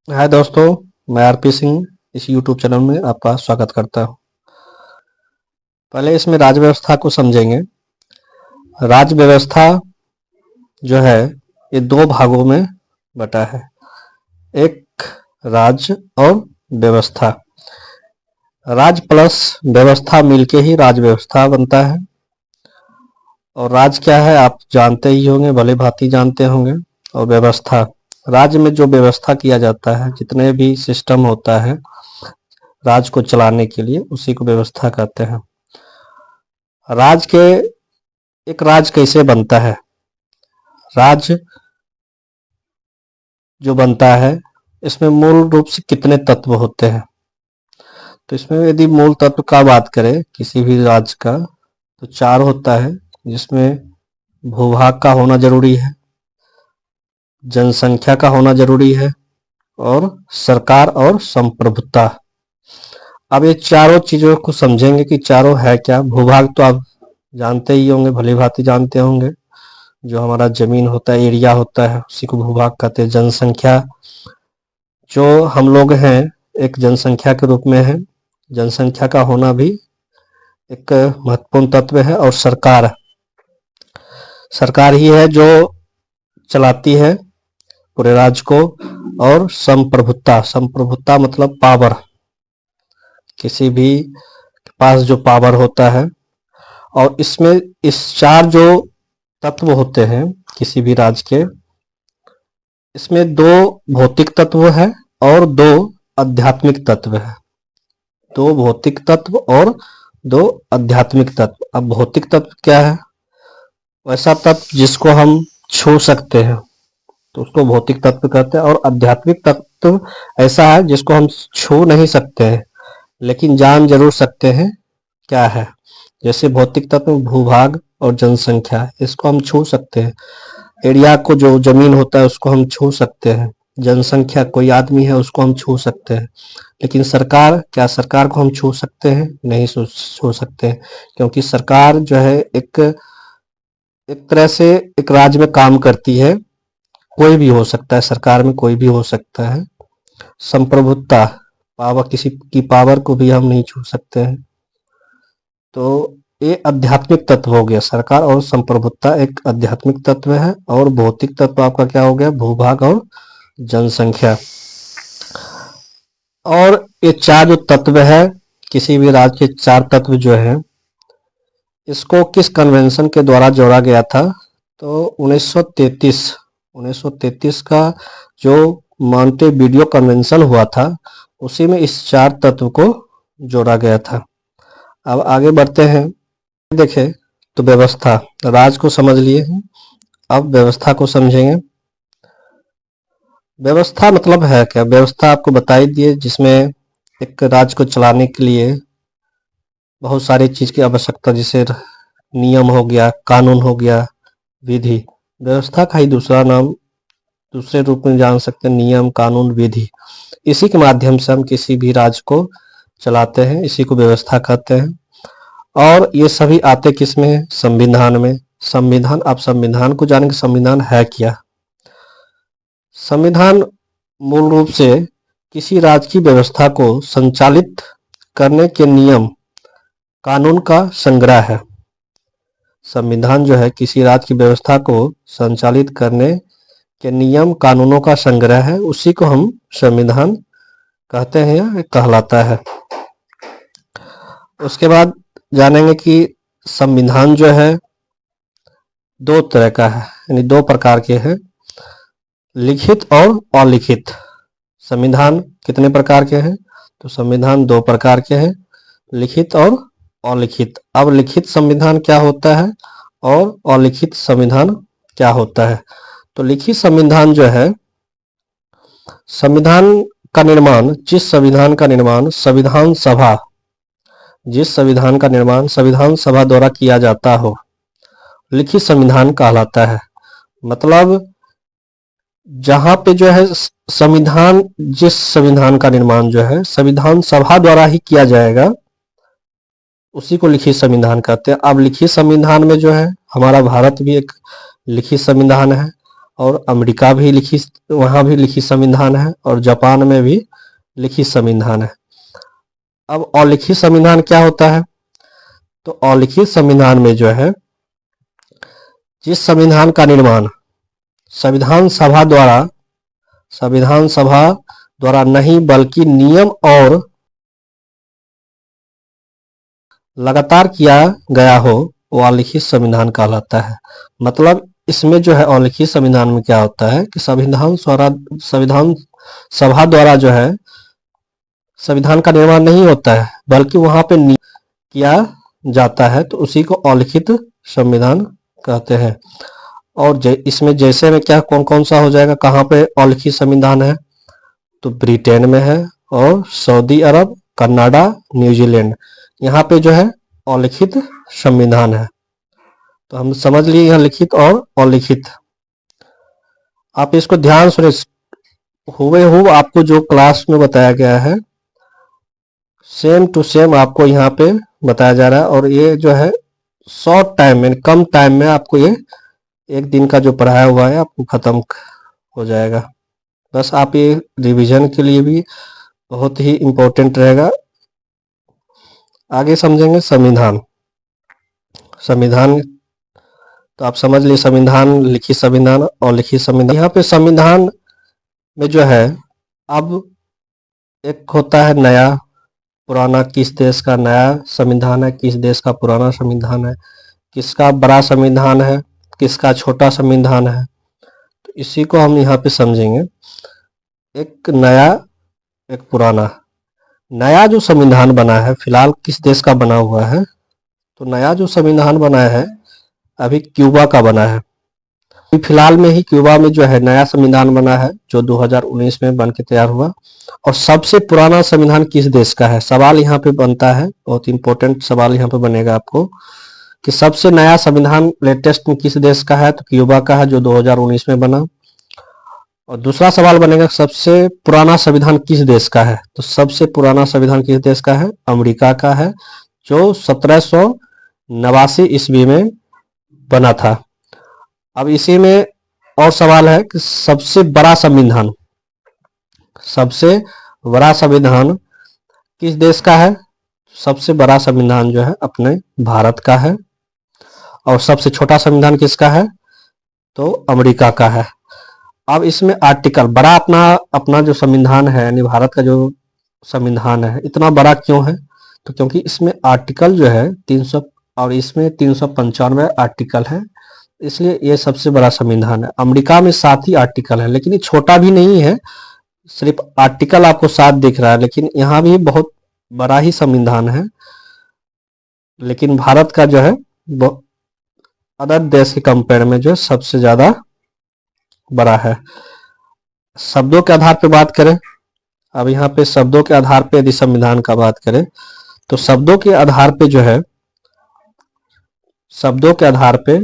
हाय दोस्तों, मैं आरपी सिंह इस यूट्यूब चैनल में आपका स्वागत करता हूं। पहले इसमें राज्य व्यवस्था को समझेंगे। राज्य व्यवस्था जो है ये दो भागों में बटा है। एक राज्य और व्यवस्था। राज्य प्लस व्यवस्था मिलके ही राज्य व्यवस्था बनता है। और राज्य क्या है आप जानते ही होंगे, भले भांति जानते होंगे। और व्यवस्था, राज्य में जो व्यवस्था किया जाता है, जितने भी सिस्टम होता है राज्य को चलाने के लिए, उसी को व्यवस्था कहते हैं। एक राज्य कैसे बनता है? राज्य जो बनता है इसमें मूल रूप से कितने तत्व होते हैं? तो इसमें यदि मूल तत्व का बात करें किसी भी राज्य का, तो चार होता है, जिसमें भूभाग का होना जरूरी है, जनसंख्या का होना जरूरी है, और सरकार और संप्रभुता। अब ये चारों चीजों को समझेंगे कि चारों है क्या। भूभाग तो आप जानते ही होंगे, भली भांति जानते होंगे। जो हमारा जमीन होता है, एरिया होता है, उसी को भूभाग कहते हैं। जनसंख्या, जो हम लोग हैं एक जनसंख्या के रूप में है, जनसंख्या का होना भी एक महत्वपूर्ण तत्व है। और सरकार, सरकार ही है जो चलाती है पूरे राज्य को। और संप्रभुता, संप्रभुता मतलब पावर, किसी भी के पास जो पावर होता है। और इसमें इस चार जो तत्व होते हैं किसी भी राज्य के, इसमें दो भौतिक तत्व है और दो आध्यात्मिक तत्व है। दो भौतिक तत्व और दो आध्यात्मिक तत्व। अब भौतिक तत्व क्या है? वैसा तत्व जिसको हम छू सकते हैं, तो उसको भौतिक तत्व कहते हैं। और आध्यात्मिक तत्व ऐसा है जिसको हम छू नहीं सकते हैं, लेकिन जान जरूर सकते हैं क्या है। जैसे भौतिक तत्व भूभाग और जनसंख्या, इसको हम छू सकते हैं। एरिया को, जो जमीन होता है, उसको हम छू सकते हैं। जनसंख्या, कोई आदमी है, उसको हम छू सकते हैं। लेकिन सरकार, क्या सरकार को हम छू सकते हैं? नहीं छू सकते हैं, क्योंकि सरकार जो है एक एक तरह से एक राज्य में काम करती है। कोई भी हो सकता है, सरकार में कोई भी हो सकता है। संप्रभुता, पावर, किसी की पावर को भी हम नहीं छू सकते हैं। तो ये आध्यात्मिक तत्व हो गया। सरकार और संप्रभुता एक आध्यात्मिक तत्व है। और भौतिक तत्व आपका क्या हो गया? भूभाग और जनसंख्या। और ये चार जो तत्व है, किसी भी राज्य के चार तत्व जो है, इसको किस कन्वेंशन के द्वारा जोड़ा गया था? तो 1933 का जो मॉन्टेविडियो कन्वेंशन हुआ था, उसी में इस चार तत्व को जोड़ा गया था। अब आगे बढ़ते हैं। देखें तो व्यवस्था, राज्य को समझ लिए हैं, अब व्यवस्था को समझेंगे। व्यवस्था मतलब है क्या? व्यवस्था आपको बताई दिए, जिसमें एक राज्य को चलाने के लिए बहुत सारी चीज की आवश्यकता, जैसे नियम हो गया, कानून हो गया, विधि। व्यवस्था का ही दूसरा नाम, दूसरे रूप में जान सकते हैं, नियम, कानून, विधि। इसी के माध्यम से हम किसी भी राज्य को चलाते हैं, इसी को व्यवस्था कहते हैं। और ये सभी आते किस में है? संविधान में। संविधान, आप संविधान को जानेंगे, संविधान है क्या? संविधान मूल रूप से किसी राज्य की व्यवस्था को संचालित करने के नियम, कानून का संग्रह है। संविधान जो है किसी राज्य की व्यवस्था को संचालित करने के नियम, कानूनों का संग्रह है। उसी को हम संविधान कहते हैं या कहलाता है। उसके बाद जानेंगे कि संविधान जो है दो तरह का है, यानी दो प्रकार के हैं, लिखित और अलिखित। संविधान कितने प्रकार के हैं? तो संविधान दो प्रकार के हैं, लिखित और अलिखित। अब लिखित संविधान क्या होता है और अलिखित संविधान क्या होता है? तो लिखित संविधान जो है, संविधान का निर्माण, जिस संविधान का निर्माण संविधान सभा, जिस संविधान का निर्माण संविधान सभा द्वारा किया जाता हो, लिखित संविधान कहलाता है। मतलब जहां पे जो है संविधान, जिस संविधान का निर्माण जो है संविधान सभा द्वारा ही किया जाएगा, उसी को लिखित संविधान कहते हैं। अब लिखित संविधान में जो है, हमारा भारत भी एक लिखित संविधान है। और अमेरिका भी वहां भी लिखित संविधान है, और जापान में भी लिखित संविधान है। अब अलिखित संविधान क्या होता है? तो अलिखित संविधान में जो है, जिस संविधान का निर्माण संविधान सभा द्वारा नहीं बल्कि नियम और लगातार किया गया हो, वो अलिखित संविधान कहलाता है। मतलब इसमें जो है अलिखित संविधान में क्या होता है कि संविधान सभा द्वारा जो है संविधान का निर्माण नहीं होता है, बल्कि वहां पे किया जाता है, तो उसी को अलिखित संविधान कहते हैं। और इसमें जैसे में क्या कौन कौन सा हो जाएगा, कहाँ पे अलिखित संविधान है? तो ब्रिटेन में है, और सऊदी अरब, कनाडा, न्यूजीलैंड, यहाँ पे जो है अलिखित संविधान है। तो हम समझ लिए यहाँ लिखित और अलिखित। आप इसको ध्यान सुने, हुबेहूब आपको जो क्लास में बताया गया है सेम टू सेम आपको यहाँ पे बताया जा रहा है। और ये जो है शॉर्ट टाइम में, कम टाइम में आपको ये एक दिन का जो पढ़ाया हुआ है आपको खत्म हो जाएगा। बस आप ये रिवीजन के लिए भी बहुत ही इम्पोर्टेंट रहेगा। आगे समझेंगे संविधान। तो आप समझ लिए संविधान, लिखित संविधान और लिखित संविधान। यहाँ पे संविधान में जो है अब एक होता है नया, पुराना, किस देश का नया संविधान है, किस देश का पुराना संविधान है, किसका बड़ा संविधान है, किसका छोटा संविधान है। तो इसी को हम यहाँ पे समझेंगे, एक नया एक पुराना। नया जो संविधान बना है फिलहाल किस देश का बना हुआ है? तो नया जो संविधान बना है अभी क्यूबा का बना है। फिलहाल में ही क्यूबा में जो है नया संविधान बना है, जो 2019 में बन के तैयार हुआ। और सबसे पुराना संविधान किस देश का है? सवाल यहाँ पे बनता है, बहुत इंपॉर्टेंट सवाल यहाँ पे बनेगा आपको कि सबसे नया संविधान लेटेस्ट में किस देश का है? तो क्यूबा का है, जो 2019 में बना। और दूसरा सवाल बनेगा सबसे पुराना संविधान किस देश का है? तो सबसे पुराना संविधान किस देश का है? अमेरिका का है, जो 1789 ईस्वी में बना था। अब इसी में और सवाल है कि सबसे बड़ा संविधान किस देश का है? सबसे बड़ा संविधान जो है अपने भारत का है। और सबसे छोटा संविधान किसका है? तो अमेरिका का है। अब इसमें आर्टिकल बड़ा, अपना जो संविधान है यानी भारत का जो संविधान है इतना बड़ा क्यों है? तो क्योंकि इसमें आर्टिकल जो है 300 और इसमें 395 आर्टिकल है, इसलिए ये सबसे बड़ा संविधान है। अमेरिका में 7 ही आर्टिकल है, लेकिन ये छोटा भी नहीं है, सिर्फ आर्टिकल आपको 7 दिख रहा है, लेकिन यहाँ भी बहुत बड़ा ही संविधान है। लेकिन भारत का जो है अदर देश के कंपेयर में जो है सबसे ज्यादा बड़ा है। शब्दों के आधार पे बात करें, अब यहाँ पे शब्दों के आधार पे यदि संविधान का बात करें तो शब्दों के आधार पे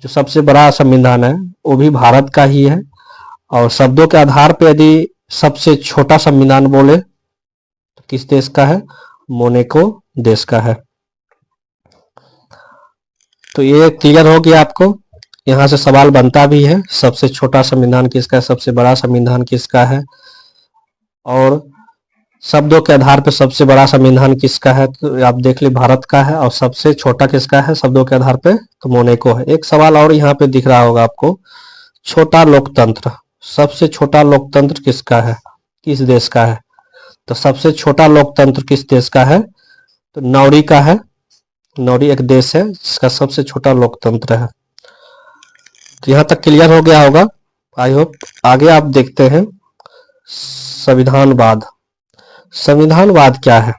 जो सबसे बड़ा संविधान है वो भी भारत का ही है। और शब्दों के आधार पे यदि सबसे छोटा संविधान बोले तो किस देश का है? मोनाको देश का है। तो ये क्लियर हो गया आपको। यहाँ से सवाल बनता भी है, सबसे छोटा संविधान किसका है, सबसे बड़ा संविधान किसका है। और शब्दों के आधार पर सबसे बड़ा संविधान किसका है? तो आप देख ली भारत का है। और सबसे छोटा किसका है शब्दों के आधार पे? तो मोनाको है। एक सवाल और यहाँ पे दिख रहा होगा आपको, छोटा लोकतंत्र, सबसे छोटा लोकतंत्र किसका है, किस देश का है? तो सबसे छोटा लोकतंत्र किस देश का है? तो नौरी का है। नौरी एक देश है जिसका सबसे छोटा लोकतंत्र है। तो यहाँ तक क्लियर हो गया होगा, आई होप। आगे आप देखते हैं संविधानवाद। संविधानवाद क्या है?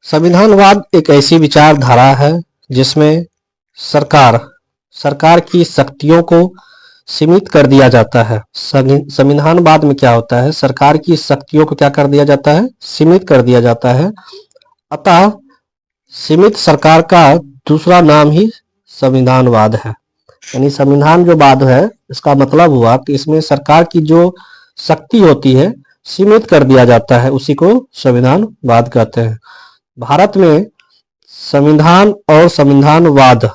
संविधानवाद एक ऐसी विचारधारा है जिसमें सरकार की शक्तियों को सीमित कर दिया जाता है। संविधानवाद में क्या होता है? सरकार की शक्तियों को क्या कर दिया जाता है? सीमित कर दिया जाता है। अतः सीमित सरकार का दूसरा नाम ही संविधानवाद है। यानी संविधान जो वाद है इसका मतलब हुआ कि इसमें सरकार की जो शक्ति होती है सीमित कर दिया जाता है, उसी को संविधानवाद कहते हैं। भारत में संविधान और संविधानवाद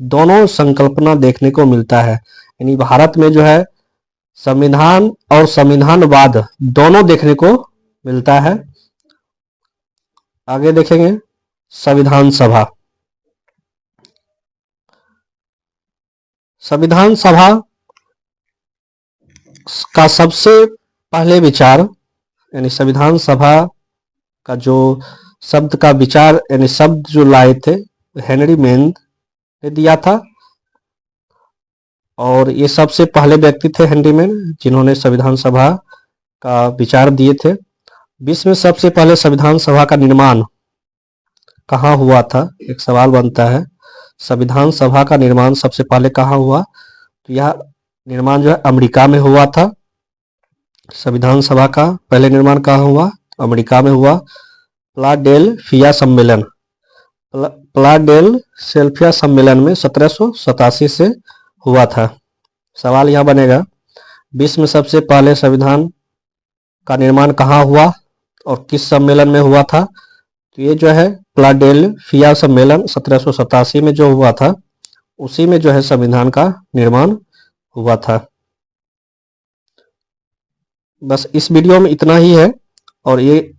दोनों संकल्पना देखने को मिलता है। यानी भारत में जो है संविधान और संविधानवाद दोनों देखने को मिलता है। आगे देखेंगे संविधान सभा। संविधान सभा का सबसे पहले विचार, यानी संविधान सभा का जो शब्द का विचार यानी शब्द जो लाए थे हेनरी मेन ने दिया था। और ये सबसे पहले व्यक्ति थे हेनरी मेन जिन्होंने संविधान सभा का विचार दिए थे। विश्व में सबसे पहले संविधान सभा का निर्माण कहाँ हुआ था, एक सवाल बनता है। संविधान सभा का निर्माण सबसे पहले कहाँ हुआ, तो यह निर्माण जो है अमेरिका में हुआ था। संविधान सभा का पहले निर्माण कहाँ हुआ, अमेरिका में हुआ। फिलाडेल्फिया सम्मेलन, फिलाडेल्फिया सम्मेलन में 1787 से हुआ था। सवाल यह बनेगा विश्व में सबसे पहले संविधान का निर्माण कहाँ हुआ और किस सम्मेलन में हुआ था। तो ये जो है फिलाडेल्फिया सम्मेलन 1787 में जो हुआ था, उसी में जो है संविधान का निर्माण हुआ था। बस इस वीडियो में इतना ही है। और ये